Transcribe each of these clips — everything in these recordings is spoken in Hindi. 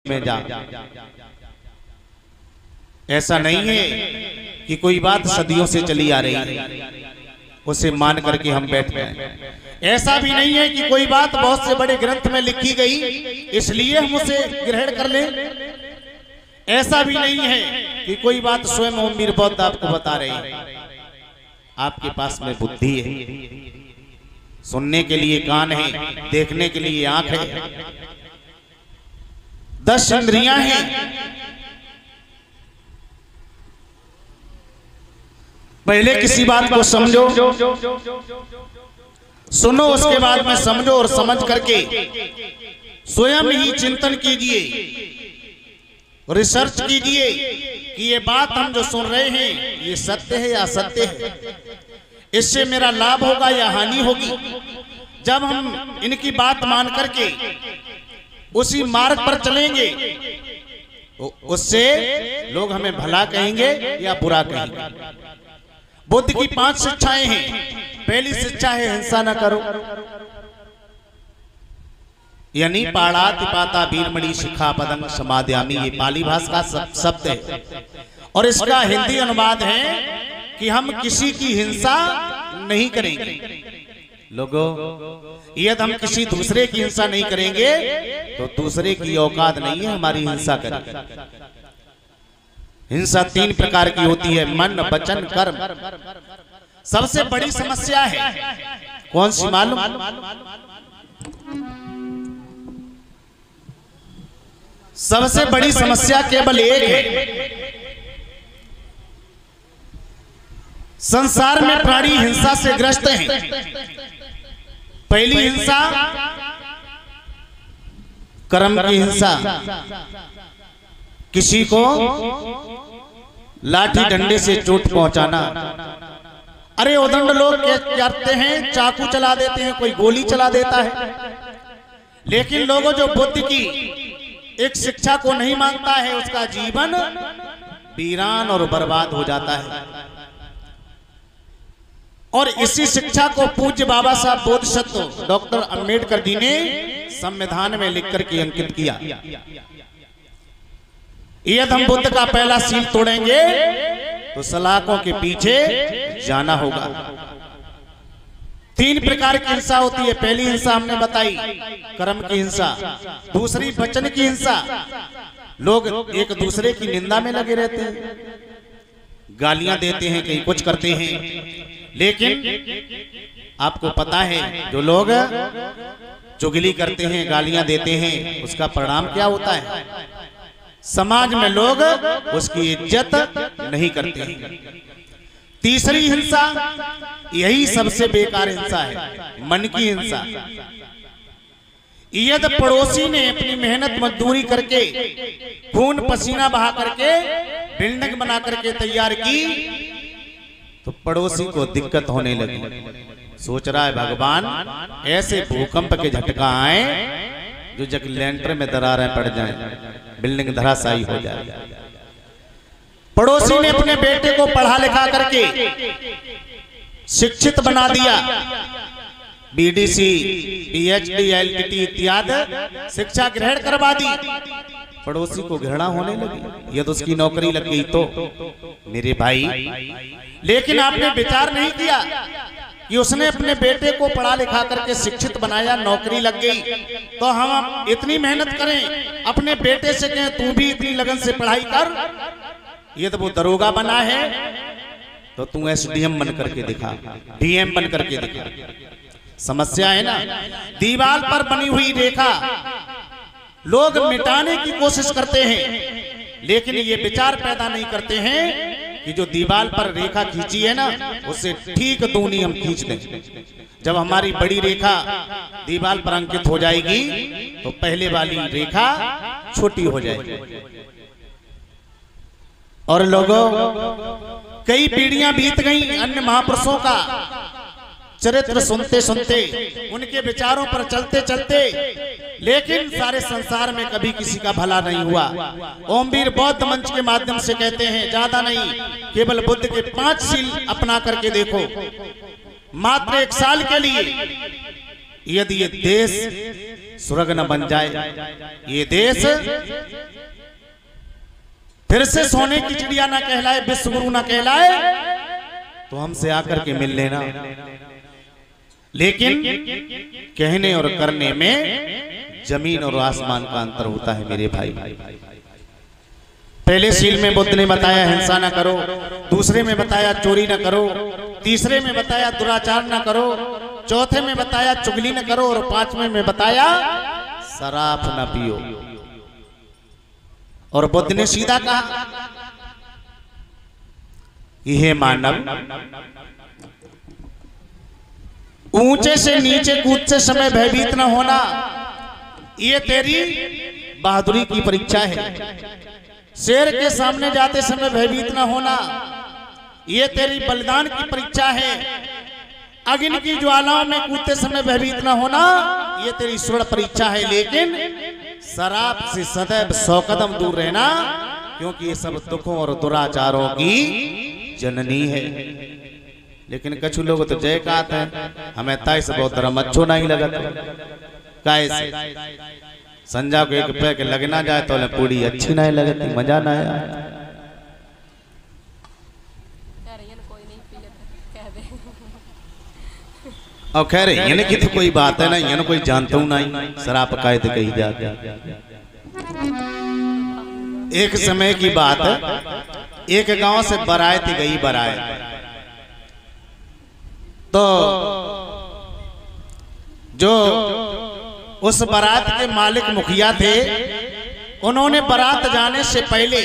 में जा। ऐसा नहीं है कि कोई बात सदियों से चली आ रही है उसे मान करके हम बैठ गए। ऐसा भी नहीं है कि कोई बात बहुत से बड़े ग्रंथ में लिखी गई इसलिए हम उसे ग्रहण कर लें। ऐसा भी नहीं है कि कोई बात स्वयं ओमवीर बौद्ध आपको बता रहे हैं। आपके पास में बुद्धि है, सुनने के लिए कान है, देखने के लिए आंख है, 10 इंद्रियां हैं। पहले किसी बात को समझो, सुनो, उसके बाद में समझो और समझ करके स्वयं ही चिंतन कीजिए, रिसर्च कीजिए कि ये बात हम जो सुन रहे हैं ये सत्य है या असत्य है, इससे मेरा लाभ होगा या हानि होगी। जब हम इनकी बात मान करके उसी मार्ग पर चलेंगे उससे लोग हमें भला कहेंगे या बुरा कहेंगे। बुद्ध की 5 शिक्षाएं हैं। पहली शिक्षा है हिंसा न करो, यानी पाड़ाति पाता वीरमणि शिखा पदम समादयामि, ये पाली भाषा का शब्द है और इसका हिंदी अनुवाद है कि हम किसी की हिंसा नहीं करेंगे। लोगों, यदि हम किसी दूसरे की हिंसा नहीं करेंगे तो दूसरे की औकात नहीं है हमारी हिंसा करें। हिंसा 3 प्रकार की होती है, मन, वचन, कर्म। सबसे बड़ी समस्या है कौन सी मालूम? सबसे बड़ी समस्या केवल एक है। संसार में प्राणी हिंसा से ग्रस्त हैं। पहली हिंसा कर्म की हिंसा, किसी को लाठी डंडे से चोट पहुंचाना। अरे उदंड लोग क्या करते हैं, चाकू चला देते हैं, कोई गोली चला देता है। लेकिन लोगों जो बुद्ध की एक शिक्षा को नहीं मानता है उसका जीवन वीरान और बर्बाद हो जाता है। और इसी शिक्षा को पूज्य बाबा साहब बोधिसत्व डॉक्टर अंबेडकर जी ने संविधान में लिख करके अंकित किया। यदि हम बुद्ध का पहला सील तोड़ेंगे तो सलाखों के पीछे जाना होगा। 3 प्रकार की हिंसा होती है। पहली हिंसा हमने बताई कर्म की हिंसा, दूसरी वचन की हिंसा, लोग एक दूसरे की निंदा में लगे रहते हैं, गालियां देते हैं, कहीं कुछ करते हैं। लेकिन आपको पता है जो लोग चुगली करते हैं, गालियां देते हैं, उसका परिणाम क्या होता है? समाज में लोग उसकी इज्जत नहीं करते हैं। तीसरी हिंसा, यही सबसे बेकार हिंसा है, मन की हिंसा। यदि पड़ोसी ने अपनी मेहनत मजदूरी करके खून पसीना बहा करके बिल्डिंग बना करके तैयार की तो पड़ोसी को दिक्कत होने लगी। सोच रहा है भगवान ऐसे भूकंप के झटका आए जो जब लेंटर में दरारें पड़ जाएं, बिल्डिंग धराशायी हो जाए। पड़ोसी ने अपने बेटे को पढ़ा लिखा करके शिक्षित बना दिया, बीडीसी, पीएचडी, एलटीटी इत्यादि शिक्षा ग्रहण करवा दी। पड़ोसी को घृणा होने लगी यदि उसकी नौकरी लग गई तो। मेरे भाई, लेकिन आपने विचार नहीं किया कि उसने अपने बेटे को पढ़ा लिखा करके शिक्षित बनाया, नौकरी लग गई, तो हम इतनी मेहनत करें, अपने बेटे से कहें तू भी इतनी लगन से पढ़ाई कर। ये तो वो दरोगा बना है तो तू एसडीएम बन करके दिखा, डीएम बन करके दिखा। समस्या है ना, दीवार पर बनी हुई रेखा लोग मिटाने की कोशिश करते हैं, लेकिन ये विचार पैदा नहीं करते हैं कि जो दीवार पर रेखा खींची है ना उससे ठीक दूनी हम खींच दें। जब हमारी बड़ी रेखा दीवार पर अंकित हो जाएगी तो पहले वाली रेखा छोटी हो जाएगी। और लोगों, कई पीढ़ियां बीत गई अन्य महापुरुषों का चरित्र सुनते सुनते, उनके विचारों पर चलते चलते, लेकिन सारे संसार में कभी किसी का भला नहीं हुआ। ओमवीर बौद्ध मंच के माध्यम से कहते हैं, ज्यादा नहीं, केवल बुद्ध के 5 सील अपना करके देखो। मात्र 1 साल के लिए यदि ये देश स्वर्ग न बन जाए, ये देश फिर से सोने की चिड़िया ना कहलाए, विश्व गुरु ना कहलाए, तो हमसे आकर के मिल लेना। लेकिन कहने और करने में जमीन और आसमान का अंतर होता है मेरे भाई। पहले शील में बुद्ध ने बताया हिंसा ना करो, दूसरे में बताया चोरी ना करो, तीसरे में बताया दुराचार ना करो, चौथे में बताया चुगली ना करो, और पांचवें में बताया शराब ना पियो। और बुद्ध ने सीधा कहा, यह मानव ऊंचे से नीचे कूदते समय भयभीत न होना, ये तेरी बहादुरी की परीक्षा है। शेर के सामने जाते समय भयभीत न होना, ये तेरी बलिदान की परीक्षा है। अग्नि की ज्वालाओं में कूदते समय भयभीत न होना, ये तेरी स्वर्ण परीक्षा है। लेकिन शराब से सदैव 100 कदम दूर रहना, क्योंकि ये सब दुखों और दुराचारों की जननी है। लेकिन कछु लोग तो जय कहते हैं, हमें ताई से बहुत धर्म अच्छो नहीं लगता। कैसे संजा को एक पैक लगना जाए तो पूरी अच्छी नहीं लगती, मजा ना आया। और खैर ये की तो कोई बात है ना, ये कोई जानता हूं नहीं, शराब कायद कही जाती। एक समय की बात है, एक गांव से बारात गई बारात। तो जो उस बारात के मालिक मुखिया थे, उन्होंने बारात जाने से पहले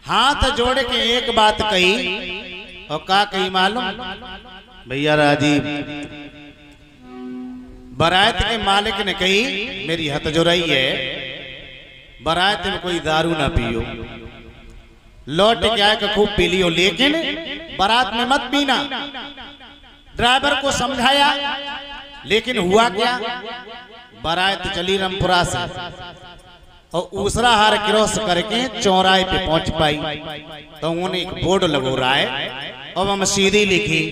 हाथ जोड़ के एक बात कही, और क्या कही मालूम भैया राजीव? बारात के मालिक ने कही, मेरी हाथ जोड़ाई है, बारात में कोई दारू ना पियो, लौट के आए खूब पी लियो, लेकिन बारात में मत पीना। ड्राइवर को समझाया, लेकिन हुआ क्या, बारात चली रामपुरा से और ऊसरा हार क्रॉस करके चौराहे पे पहुंच पाई। तो उन्होंने एक बोर्ड लगो रहा है और वह सीधी लिखी,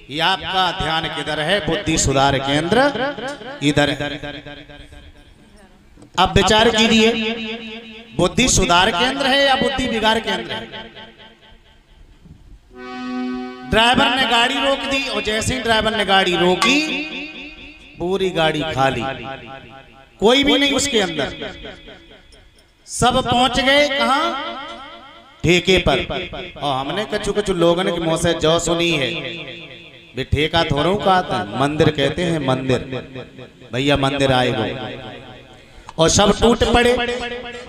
ये आपका ध्यान किधर है? बुद्धि सुधार केंद्र इधर है। अब विचार कीजिए, बुद्धि सुधार केंद्र है या बुद्धि बिगाड़ केंद्र है? ड्राइवर ने गाड़ी रोक दी, और जैसे ही ड्राइवर ने गाड़ी रोकी, पूरी गाड़ी खाली, कोई भी नहीं उसके अंदर। सब पहुंच गए कहां? ठेके पर। और हमने कछु कछु लोगों ने मुंह से जो सुनी है, वे ठेका थोड़ू कहा था, मंदिर कहते हैं मंदिर। भैया मंदिर आएगा, और सब टूट पड़े।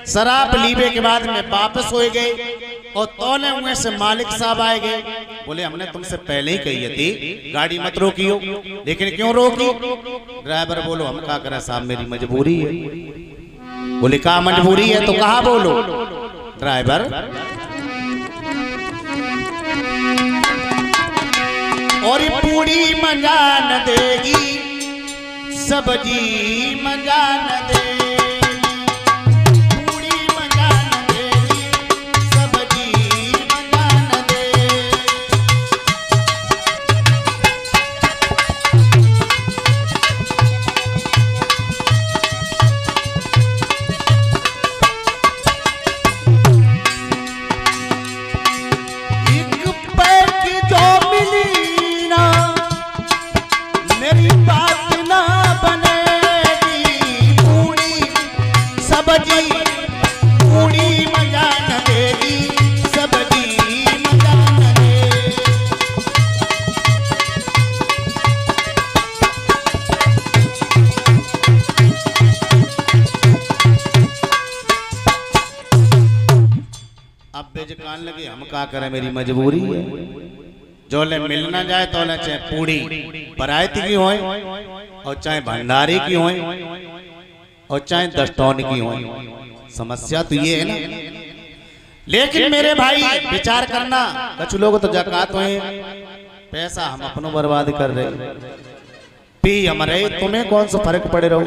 शराब लीबे के बाद में वापस हो गए, और तौले हुए से मालिक साहब आए गए, बोले हमने तुमसे पहले ही कही थी गाड़ी मत रोकियो, लेकिन क्यों रोकी? ड्राइवर बोलो हम क्या करें साहब, मेरी मजबूरी है। बोले कहा मजबूरी है तो कहा बोलो। ड्राइवर और पूरी मजा न देगी, सब्जी मजा न देगी, कान लगे हम क्या करें, मेरी मजबूरी है। जो ले मिल ना जाए तो ले चाहे पूड़ी बरायती की हो, और चाहे भंडारी की हो, और चाहे दस्टौन की हो। समस्या तो ये है ना। लेकिन मेरे भाई विचार करना, कुछ लोग तो जकात हुए, पैसा हम अपनों बर्बाद कर रहे, पी हमारे, तुम्हें कौन सा फर्क पड़े रहो?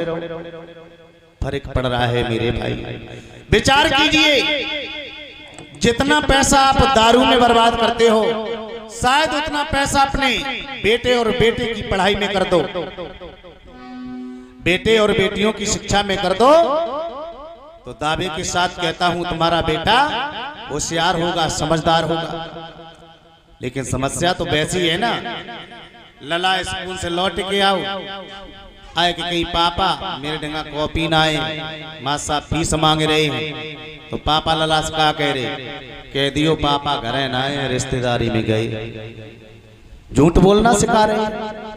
फर्क पड़ रहा है मेरे भाई। विचार कीजिए, जितना पैसा आप दारू में बर्बाद करते हो, शायद उतना पैसा अपने बेटे और बेटे की पढ़ाई में कर दो, बेटे और बेटियों की शिक्षा में कर दो, तो दावे के साथ कहता हूं तुम्हारा बेटा होशियार होगा, समझदार होगा। लेकिन समस्या तो वैसी है ना, लला स्कूल से लौट के आओ, आए कि कहीं पापा मेरे ढंगा कॉपी ना आए, माँ साहब फीस मांग रहे हैं। तो पापा लला से क्या कह रहे, कह दियो पापा घर ना आए, रिश्तेदारी में गए। झूठ बोलना सिखा रहे हैं।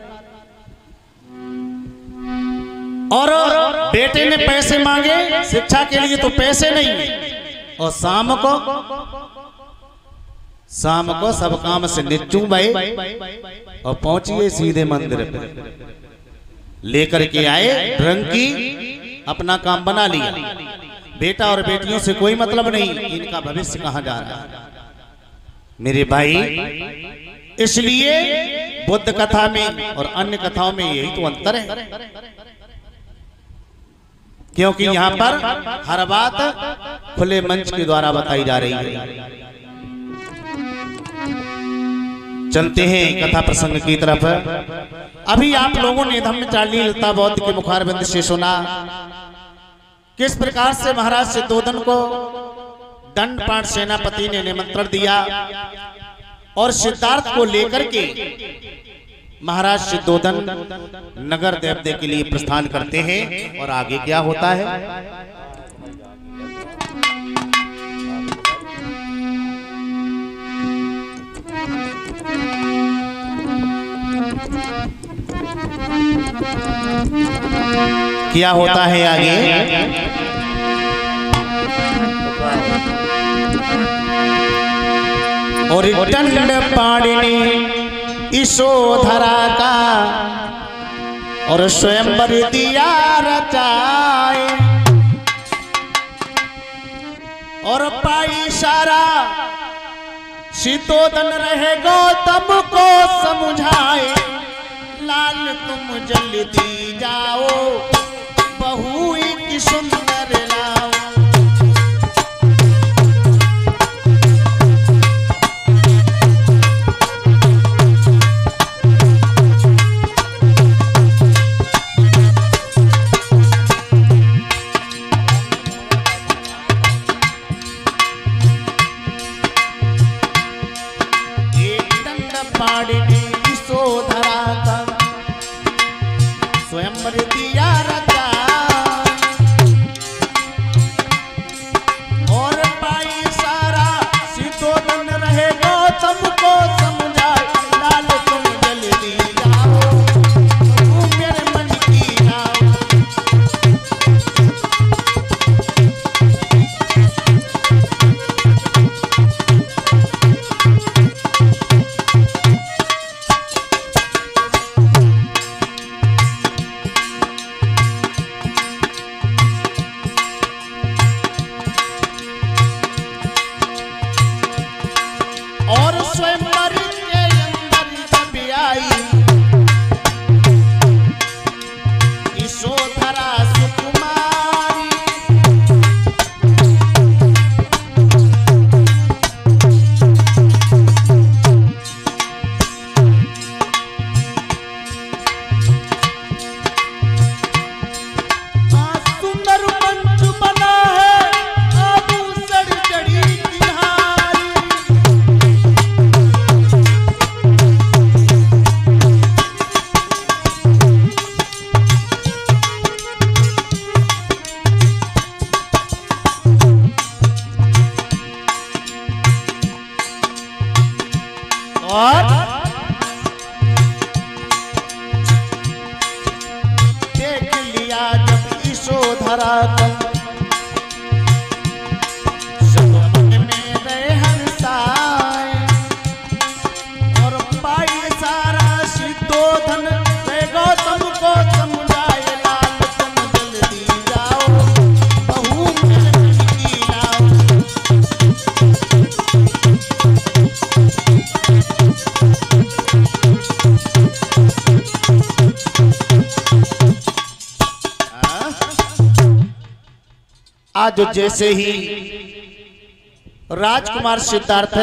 और बेटे ने पैसे मांगे शिक्षा के लिए, तो पैसे नहीं। और शाम को सब काम से निच्चू भाई और पहुंचिए सीधे मंदिर पे, लेकर के आए ड्रंकी, अपना काम बना लिया। बेटा और बेटियों से कोई मतलब नहीं, इनका भविष्य कहां जा रहा है मेरे भाई। इसलिए बुद्ध कथा में और अन्य कथाओं में यही तो अंतर है, क्योंकि यहां पर हर बात खुले मंच के द्वारा बताई जा रही है। चलते हैं कथा प्रसंग की तरफ। अभी आप लोगों ने धम्मचारिणी लता बौद्ध के मुखारबिंद से सुना किस प्रकार से महाराज सिद्धोधन को दंडपाण सेनापति ने निमंत्रण दिया और सिद्धार्थ को लेकर के महाराज सिद्धोधन नगर देवते के लिए प्रस्थान करते हैं। और आगे क्या होता है, क्या होता है आगे। और दंडपाणिनि यशोधरा का और स्वयंवर दिया रचाए, और पाई सारा सिद्धोधन रहे गौतम को समझाए। लाल तुम जल्दी जाओ, बहू की सुंदर लाओ। एक दंडपाणिनि यशोधरा का स्वयंवर दिया रचा, और पाई सारा सिद्धोधन रहे गौतम को समझाए। लाल तुम जल्दी जाओ, तुम मेरे मन की जाओ। और स्वयंवर के अंदर जब आई यशोधरा सुकुमारी, सुंदर मंच बना है आभूषण चढ़ी किनारी। और देख लिया जब यशोधरा को, सब मन में रहे हंसाए। और पाई सारा सिद्धोधन रहे गौतम को समझाए। लाल तुम जल्दी जाओ, बहू मेरे मन की लाओ। आज जैसे ही राजकुमार सिद्धार्थ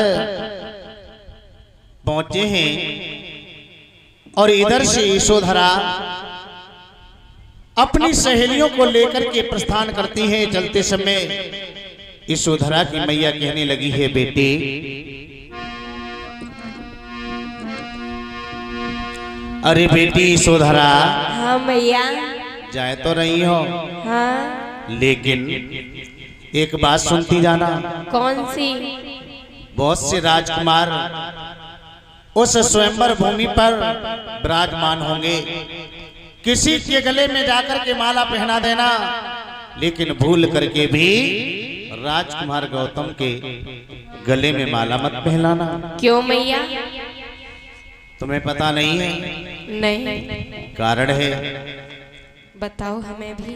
पहुंचे हैं और इधर से यशोधरा अपनी सहेलियों को लेकर के प्रस्थान करती हैं। चलते समय यशोधरा की मैया कहने लगी है, बेटे अरे बेटी यशोधरा। हाँ मैया। जाए तो रही हो, हाँ लेकिन एक बात सुनती जाना। कौन सी? बहुत से राजकुमार उस स्वयंवर भूमि पर विराजमान होंगे। किसी के गले में जाकर के माला पहना देना, लेकिन भूल करके भी राजकुमार गौतम के गले में माला मत पहनाना। क्यों मैया? तुम्हें पता नहीं है? नहीं। कारण है, बताओ हमें भी।